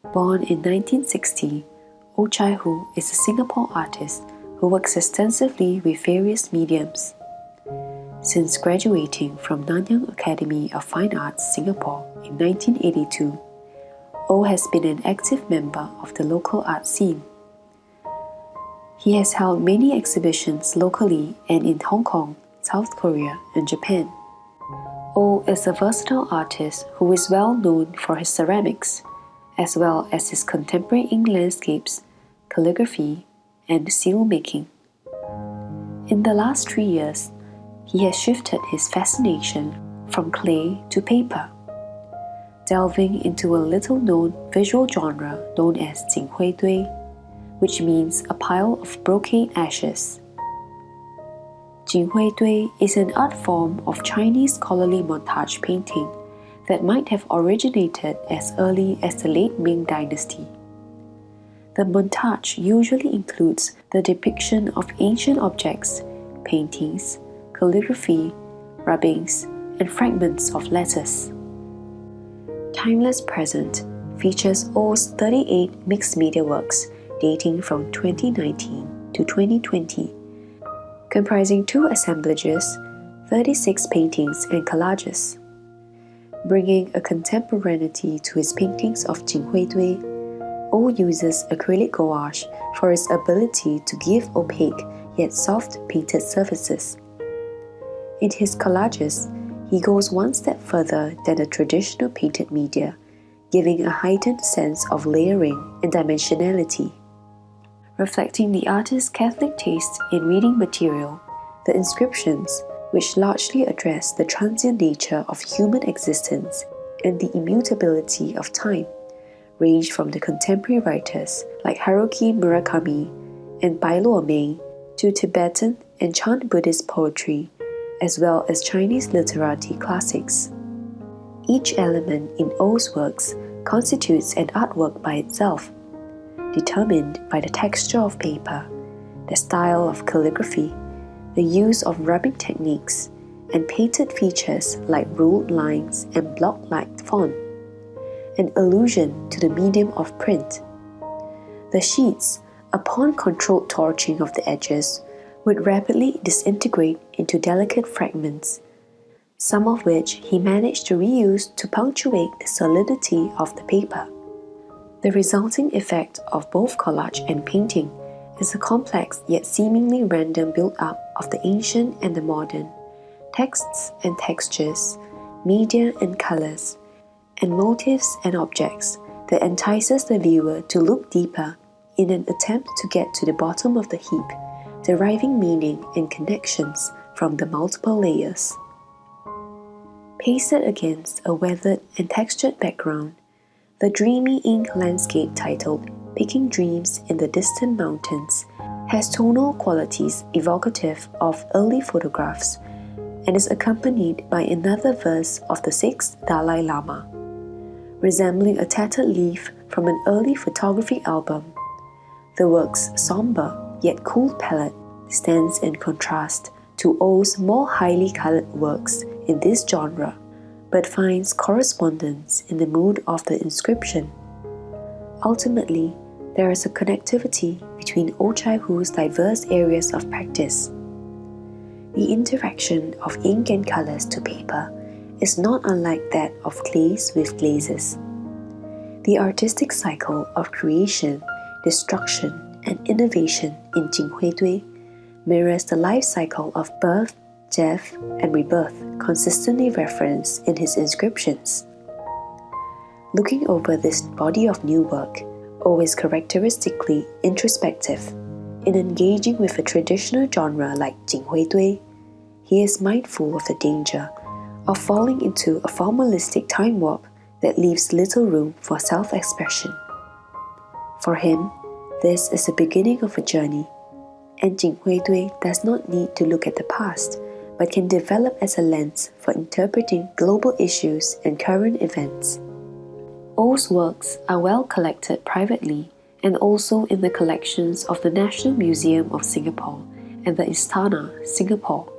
Born in 1960, Oh Chai-Hoo is a Singapore artist who works extensively with various mediums. Since graduating from Nanyang Academy of Fine Arts, Singapore in 1982, Oh has been an active member of the local art scene. He has held many exhibitions locally and in Hong Kong, South Korea, and Japan. Oh is a versatile artist who is well known for his ceramics, as well as his contemporary ink landscapes, calligraphy, and seal making. In the last 3 years, he has shifted his fascination from clay to paper, delving into a little-known visual genre known as Jinghui Dui, which means a pile of brocade ashes. Jinghui Dui is an art form of Chinese scholarly montage painting that might have originated as early as the late Ming Dynasty. The montage usually includes the depiction of ancient objects, paintings, calligraphy, rubbings, and fragments of letters. Timeless Present features Oh's 38 mixed media works dating from 2019 to 2020, comprising 2 assemblages, 36 paintings and collages. Bringing a contemporaneity to his paintings of Jinghui Dui, Oh uses acrylic gouache for its ability to give opaque yet soft painted surfaces. In his collages, he goes one step further than the traditional painted media, giving a heightened sense of layering and dimensionality. Reflecting the artist's Catholic taste in reading material, the inscriptions, which largely address the transient nature of human existence and the immutability of time, range from the contemporary writers like Haruki Murakami and Bai Luoming to Tibetan and Chan Buddhist poetry, as well as Chinese literati classics. Each element in Oh's works constitutes an artwork by itself, determined by the texture of paper, the style of calligraphy, the use of rubbing techniques, and painted features like ruled lines and block-like font, an allusion to the medium of print. The sheets, upon controlled torching of the edges, would rapidly disintegrate into delicate fragments, some of which he managed to reuse to punctuate the solidity of the paper. The resulting effect of both collage and painting is a complex yet seemingly random build-up of the ancient and the modern, texts and textures, media and colors, and motifs and objects that entices the viewer to look deeper in an attempt to get to the bottom of the heap, deriving meaning and connections from the multiple layers. Pasted against a weathered and textured background, the dreamy ink landscape titled Picking Dreams in the Distant Mountains has tonal qualities evocative of early photographs and is accompanied by another verse of the 6th Dalai Lama, resembling a tattered leaf from an early photography album. The work's somber yet cool palette stands in contrast to Oh's more highly colored works in this genre, but finds correspondence in the mood of the inscription. Ultimately, there is a connectivity between Oh Chai-Hoo's diverse areas of practice. The interaction of ink and colors to paper is not unlike that of clays with glazes. The artistic cycle of creation, destruction, and innovation in Jinghui Dui mirrors the life cycle of birth, death, and rebirth consistently referenced in his inscriptions. Looking over this body of new work, Oh is characteristically introspective. In engaging with a traditional genre like Jinghui Dui, he is mindful of the danger of falling into a formalistic time warp that leaves little room for self-expression. For him, this is the beginning of a journey, and Jinghui Dui does not need to look at the past, but can develop as a lens for interpreting global issues and current events. Oh's works are well collected privately and also in the collections of the National Museum of Singapore and the Istana, Singapore.